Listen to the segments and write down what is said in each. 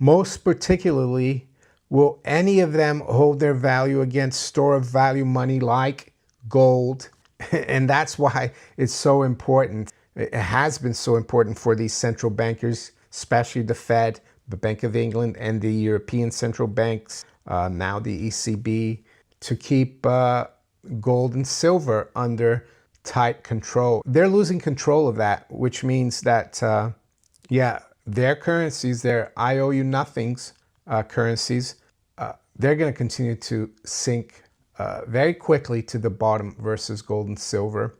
Most particularly, will any of them hold their value against store of value money like gold? And that's why it's so important. It has been so important for these central bankers, especially the Fed, the Bank of England, and the European central banks, now the ECB, to keep gold and silver under tight control. They're losing control of that, which means that, their currencies, their I owe you nothings currencies, they're going to continue to sink very quickly to the bottom versus gold and silver.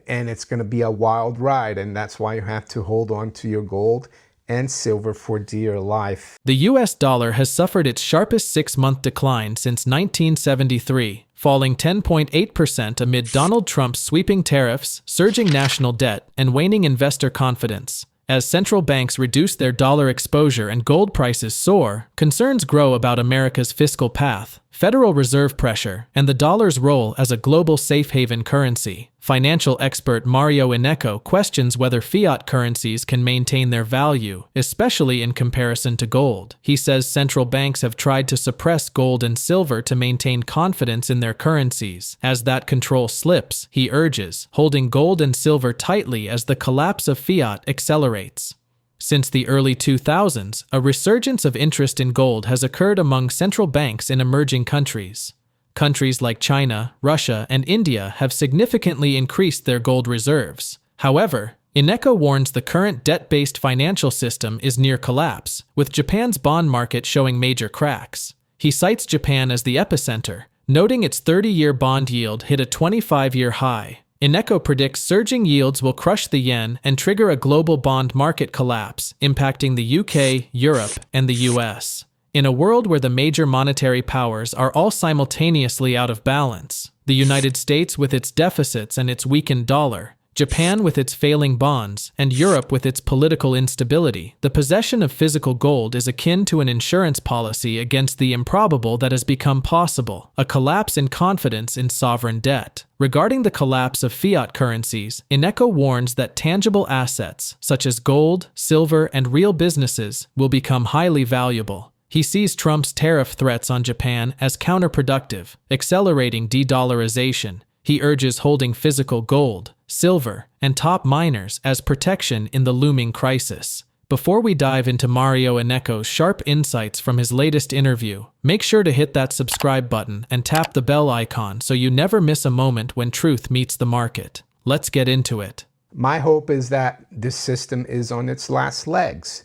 And it's going to be a wild ride. And that's why you have to hold on to your gold and silver for dear life. The US dollar has suffered its sharpest 6-month decline since 1973, falling 10.8% amid Donald Trump's sweeping tariffs, surging national debt, and waning investor confidence. As central banks reduce their dollar exposure and gold prices soar, concerns grow about America's fiscal path, Federal Reserve pressure, and the dollar's role as a global safe haven currency. Financial expert Mario Innecco questions whether fiat currencies can maintain their value, especially in comparison to gold. He says central banks have tried to suppress gold and silver to maintain confidence in their currencies. As that control slips, he urges, holding gold and silver tightly as the collapse of fiat accelerates. Since the early 2000s, a resurgence of interest in gold has occurred among central banks in emerging countries. Countries like China, Russia, and India have significantly increased their gold reserves. However, Innecco warns the current debt-based financial system is near collapse, with Japan's bond market showing major cracks. He cites Japan as the epicenter, noting its 30-year bond yield hit a 25-year high. Innecco predicts surging yields will crush the yen and trigger a global bond market collapse, impacting the UK, Europe, and the US. In a world where the major monetary powers are all simultaneously out of balance, the United States with its deficits and its weakened dollar, Japan with its failing bonds, and Europe with its political instability, the possession of physical gold is akin to an insurance policy against the improbable that has become possible, a collapse in confidence in sovereign debt. Regarding the collapse of fiat currencies, Innecco warns that tangible assets, such as gold, silver, and real businesses, will become highly valuable. He sees Trump's tariff threats on Japan as counterproductive, accelerating de-dollarization. He urges holding physical gold, silver, and top miners as protection in the looming crisis. Before we dive into Mario Innecco's sharp insights from his latest interview, make sure to hit that subscribe button and tap the bell icon so you never miss a moment when truth meets the market. Let's get into it. My hope is that this system is on its last legs,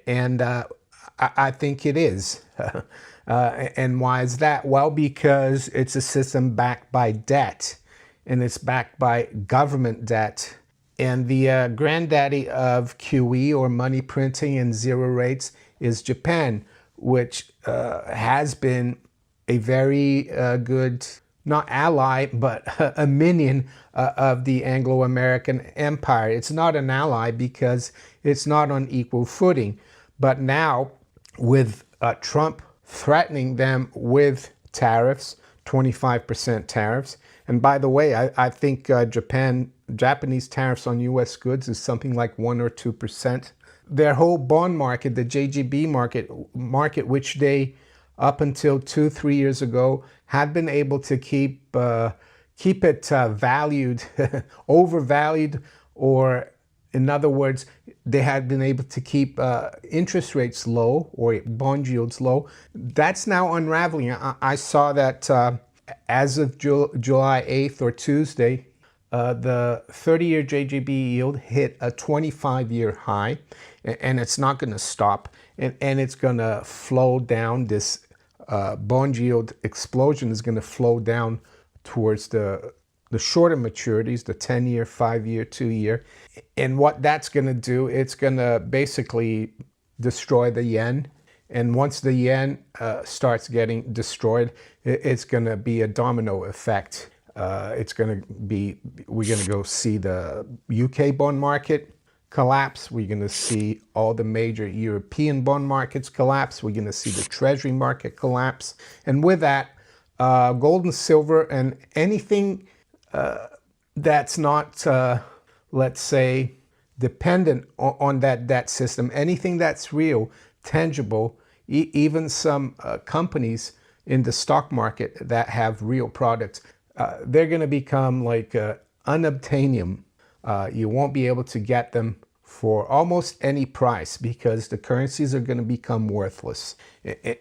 and I think it is. And why is that? Well, because it's a system backed by debt, and it's backed by government debt. And the granddaddy of QE, or money printing and zero rates, is Japan, which has been a very good, not ally, but a minion of the Anglo-American Empire. It's not an ally because it's not on equal footing. But now, with Trump threatening them with tariffs, 25% tariffs. And by the way, I think Japanese tariffs on U.S. goods is something like 1 or 2%. Their whole bond market, the JGB market, which they, up until 2-3 years ago, had been able to keep it valued, overvalued, or in other words, they had been able to keep interest rates low or bond yields low. That's now unraveling. I saw that as of July 8th or Tuesday, the 30-year JGB yield hit a 25-year high, and it's not going to stop, and it's going to flow down. This bond yield explosion is going to flow down towards the shorter maturities, the 10-year, 5-year, 2-year. And what that's going to do, it's going to basically destroy the yen. And once the yen starts getting destroyed, it's going to be a domino effect. We're going to go see the UK bond market collapse. We're going to see all the major European bond markets collapse. We're going to see the treasury market collapse. And with that, gold and silver and anything that's not, let's say, dependent on that system, anything that's real, tangible. Even some companies in the stock market that have real products, they're going to become like unobtainium. You won't be able to get them for almost any price because the currencies are going to become worthless.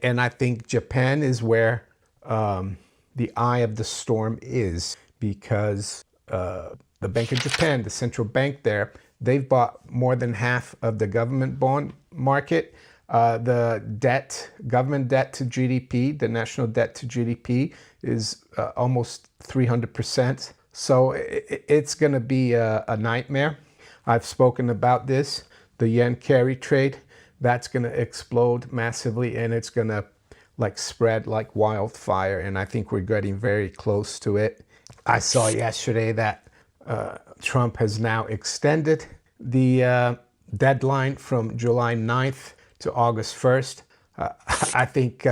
And I think Japan is where the eye of the storm is, because the Bank of Japan, the central bank there, they've bought more than half of the government bond market. The government debt to GDP, the national debt to GDP is almost 300%. So it's going to be a nightmare. I've spoken about this. The yen carry trade, that's going to explode massively, and it's going to like spread like wildfire. And I think we're getting very close to it. I saw yesterday that Trump has now extended the deadline from July 9th to August 1st. I think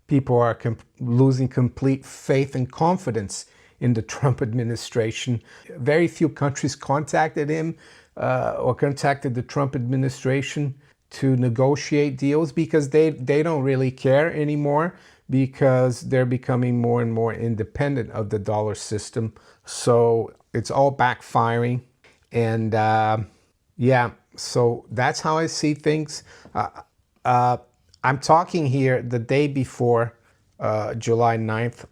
people are losing complete faith and confidence in the Trump administration. Very few countries contacted him or contacted the Trump administration to negotiate deals because they don't really care anymore, because they're becoming more and more independent of the dollar system. So it's all backfiring. And yeah, so that's how I see things. I'm talking here the day before July 9th,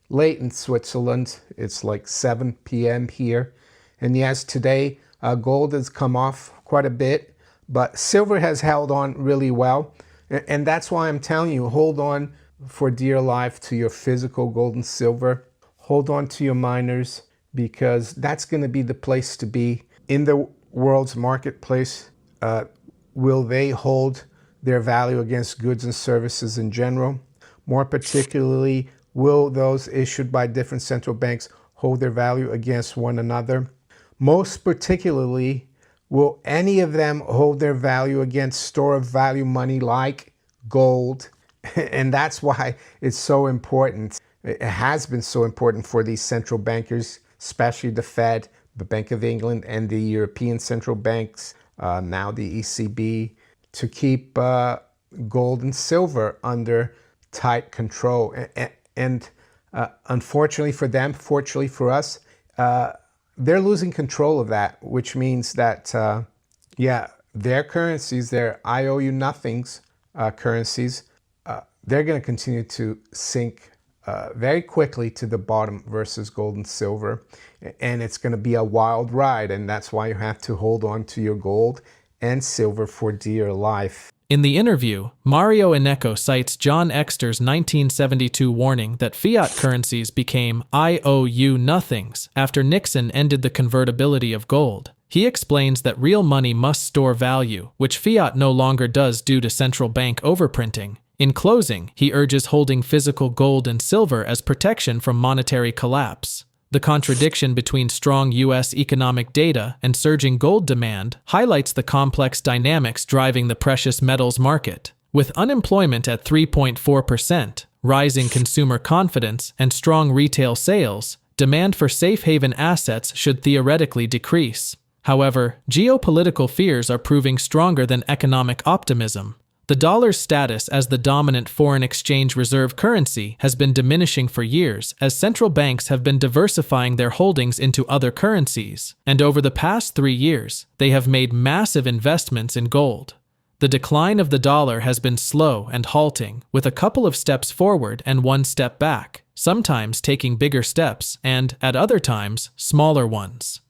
late in Switzerland. It's like 7 p.m. here. And yes, today gold has come off quite a bit, but silver has held on really well. And that's why I'm telling you, hold on for dear life to your physical gold and silver. Hold on to your miners, because that's going to be the place to be in the world's marketplace. Will they hold their value against goods and services in general? More particularly, will those issued by different central banks hold their value against one another? Most particularly, will any of them hold their value against store of value money like gold? And that's why it's so important. It has been so important for these central bankers, especially the Fed, the Bank of England, and the European central banks, now the ECB, to keep gold and silver under tight control. And unfortunately for them, fortunately for us, they're losing control of that, which means that, yeah, their currencies, their IOU-nothings currencies, they're going to continue to sink very quickly to the bottom versus gold and silver. And it's going to be a wild ride. And that's why you have to hold on to your gold and silver for dear life. In the interview, Mario Innecco cites John Exter's 1972 warning that fiat currencies became IOU-nothings after Nixon ended the convertibility of gold. He explains that real money must store value, which fiat no longer does due to central bank overprinting. In closing, he urges holding physical gold and silver as protection from monetary collapse. The contradiction between strong U.S. economic data and surging gold demand highlights the complex dynamics driving the precious metals market. With unemployment at 3.4%, rising consumer confidence, and strong retail sales, demand for safe haven assets should theoretically decrease. However, geopolitical fears are proving stronger than economic optimism. The dollar's status as the dominant foreign exchange reserve currency has been diminishing for years as central banks have been diversifying their holdings into other currencies, and over the past 3 years, they have made massive investments in gold. The decline of the dollar has been slow and halting, with a couple of steps forward and one step back, sometimes taking bigger steps and, at other times, smaller ones.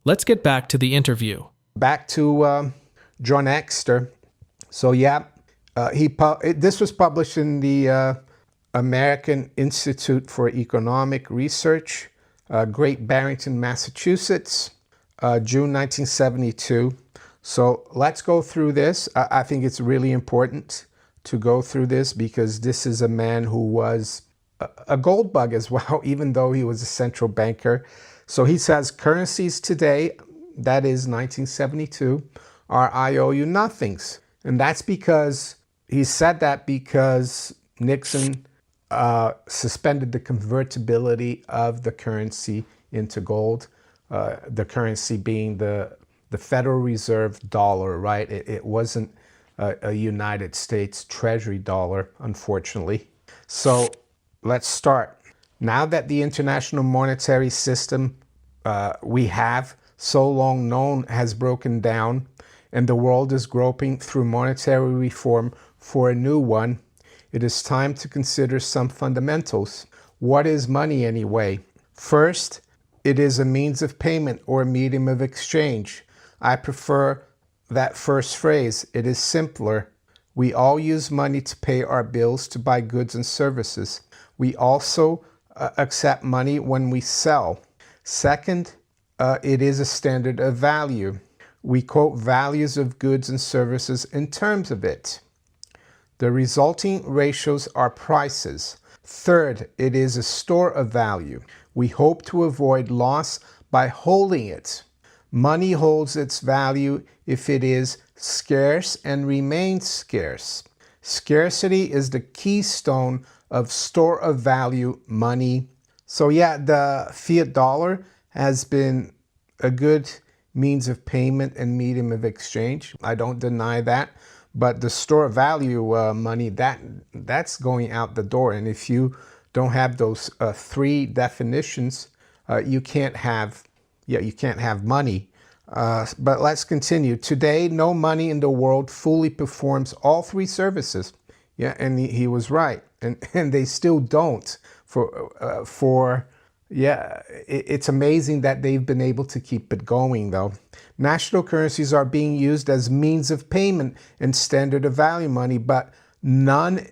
Let's get back to the interview. Back to John Exter. So yeah, this was published in the American Institute for Economic Research, Great Barrington, Massachusetts, June 1972. So let's go through this. I think it's really important to go through this because this is a man who was a gold bug as well, even though he was a central banker. So he says currencies today, that is 1972, are IOU-nothings. And that's because he said that because Nixon suspended the convertibility of the currency into gold, the currency being the Federal Reserve dollar, right? It wasn't a United States Treasury dollar, unfortunately. So let's start. Now that the international monetary system we have so long known has broken down and the world is groping through monetary reform for a new one, it is time to consider some fundamentals. What is money anyway? First, it is a means of payment or a medium of exchange. I prefer that first phrase. It is simpler. We all use money to pay our bills, to buy goods and services. We also accept money when we sell. Second, it is a standard of value. We quote values of goods and services in terms of it. The resulting ratios are prices. Third, it is a store of value. We hope to avoid loss by holding it. Money holds its value if it is scarce and remains scarce. Scarcity is the keystone of store of value money. So yeah, the fiat dollar has been a good means of payment and medium of exchange. I don't deny that. But the store of value money, that's going out the door. And if you don't have those three definitions, you can't have money. But let's continue. Today, no money in the world fully performs all three services. Yeah, and he was right. And they still don't. It's amazing that they've been able to keep it going, though. National currencies are being used as means of payment and standard of value money, but none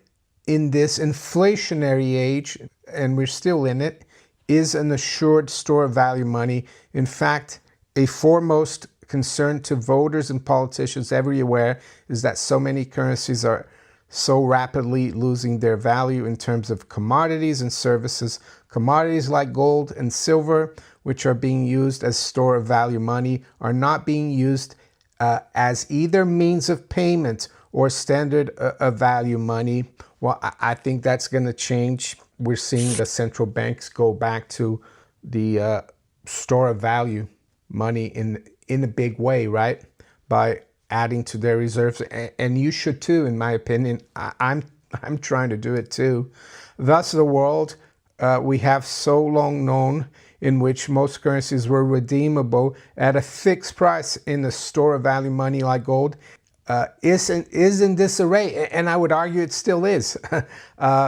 in this inflationary age, and we're still in it, is an assured store of value money. In fact, a foremost concern to voters and politicians everywhere is that so many currencies are so rapidly losing their value in terms of commodities and services. Commodities like gold and silver, which are being used as store of value money, are not being used as either means of payment or standard of value money. Well, I think that's going to change. We're seeing the central banks go back to the store of value money in a big way, right? By adding to their reserves, and you should too, in my opinion. I'm trying to do it too. Thus, the world we have so long known, in which most currencies were redeemable at a fixed price in a store of value money like gold, is in disarray, and I would argue it still is.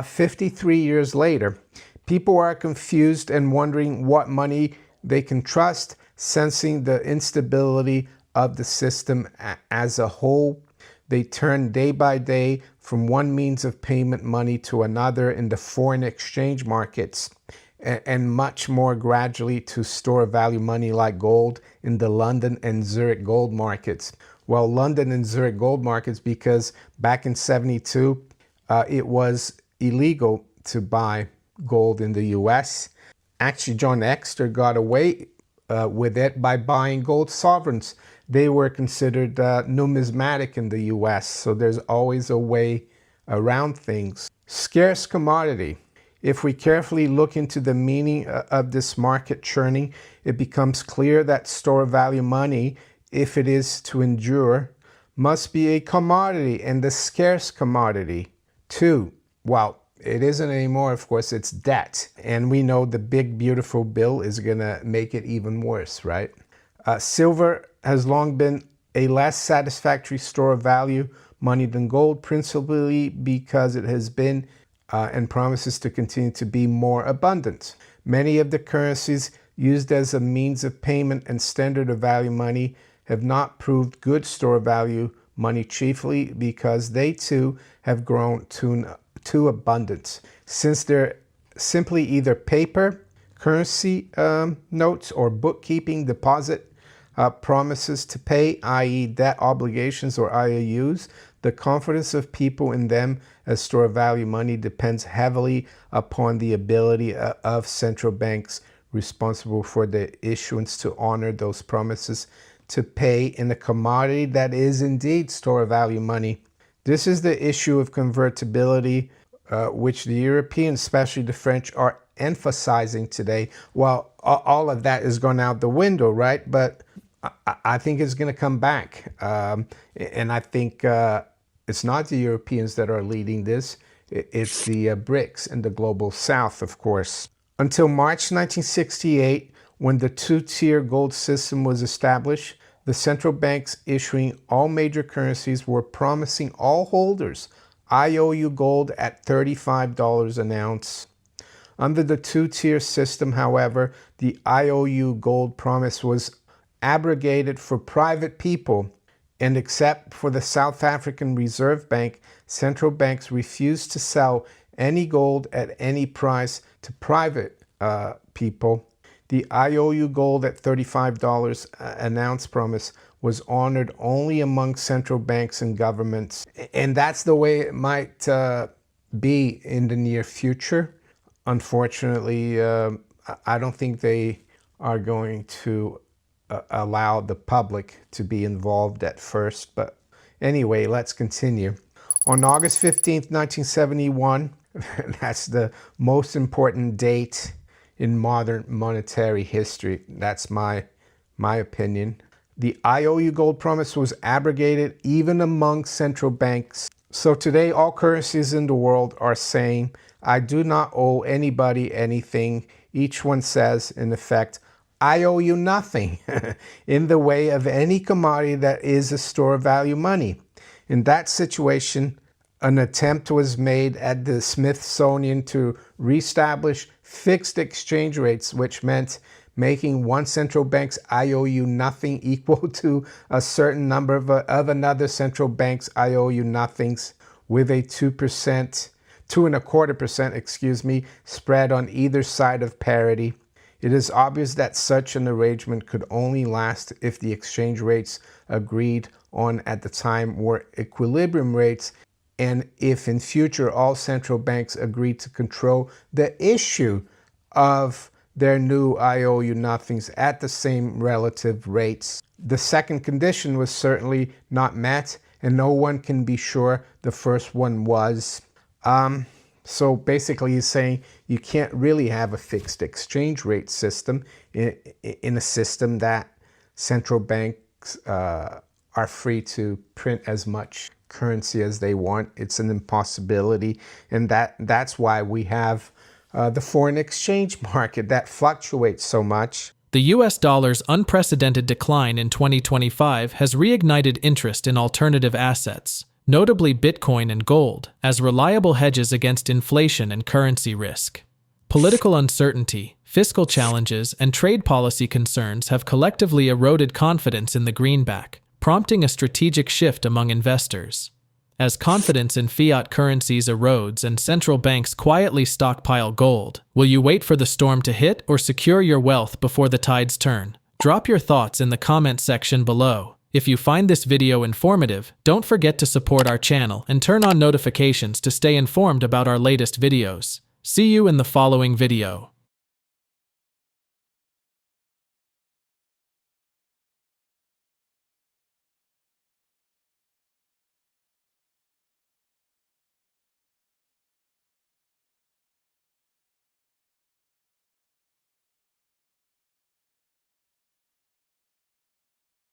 53 years later, people are confused and wondering what money they can trust, sensing the instability of the system as a whole. They turn day by day from one means of payment money to another in the foreign exchange markets, and much more gradually to store of value money like gold in the London and Zurich gold markets. Well, London and Zurich gold markets, because back in 72, it was illegal to buy gold in the US. Actually, John Exeter got away with it by buying gold sovereigns. They were considered numismatic in the US, so there's always a way around things. Scarce commodity. If we carefully look into the meaning of this market churning, it becomes clear that store of value money, if it is to endure, must be a commodity, and a scarce commodity. Two, well, it isn't anymore, of course, it's debt. And we know the big, beautiful bill is going to make it even worse, right? Silver has long been a less satisfactory store of value money than gold, principally because it has been and promises to continue to be more abundant. Many of the currencies used as a means of payment and standard of value money have not proved good store of value money, chiefly because they too have grown too abundant. Since they're simply either paper, currency notes, or bookkeeping deposit promises to pay, i.e. debt obligations or IOUs, the confidence of people in them as store of value money depends heavily upon the ability of central banks responsible for the issuance to honor those promises to pay in a commodity that is indeed store of value money. This is the issue of convertibility, which the Europeans, especially the French, are emphasizing today. Well, all of that is gone out the window, right? But I think it's going to come back. And I think It's not the Europeans that are leading this. It's the BRICS and the global south, of course. Until March 1968, when the two-tier gold system was established, the central banks issuing all major currencies were promising all holders IOU gold at $35 an ounce. Under the two-tier system, however, the IOU gold promise was abrogated for private people, and except for the South African Reserve Bank, central banks refused to sell any gold at any price to private people. The IOU gold at $35 an ounce promise was honored only among central banks and governments. And that's the way it might be in the near future. Unfortunately, I don't think they are going to allow the public to be involved at first. But anyway, let's continue. On August 15th, 1971, that's the most important date in modern monetary history. That's my opinion. The IOU gold promise was abrogated even among central banks. So today, all currencies in the world are saying, I do not owe anybody anything. Each one says, in effect, I owe you nothing in the way of any commodity that is a store of value money. In that situation, an attempt was made at the Smithsonian to reestablish fixed exchange rates, which meant making one central bank's IOU nothing equal to a certain number of another central bank's IOU nothings, with a 2.25%, spread on either side of parity. It is obvious that such an arrangement could only last if the exchange rates agreed on at the time were equilibrium rates, and if in future all central banks agreed to control the issue of their new IOU nothings at the same relative rates. The second condition was certainly not met, and no one can be sure the first one was. So basically he's saying you can't really have a fixed exchange rate system in a system that central banks are free to print as much currency as they want. It's an impossibility, and that's why we have the foreign exchange market that fluctuates so much. The US dollar's unprecedented decline in 2025 has reignited interest in alternative assets, notably Bitcoin and gold, as reliable hedges against inflation and currency risk. Political uncertainty, fiscal challenges, and trade policy concerns have collectively eroded confidence in the greenback, prompting a strategic shift among investors. As confidence in fiat currencies erodes and central banks quietly stockpile gold, will you wait for the storm to hit or secure your wealth before the tides turn? Drop your thoughts in the comment section below. If you find this video informative, don't forget to support our channel and turn on notifications to stay informed about our latest videos. See you in the following video.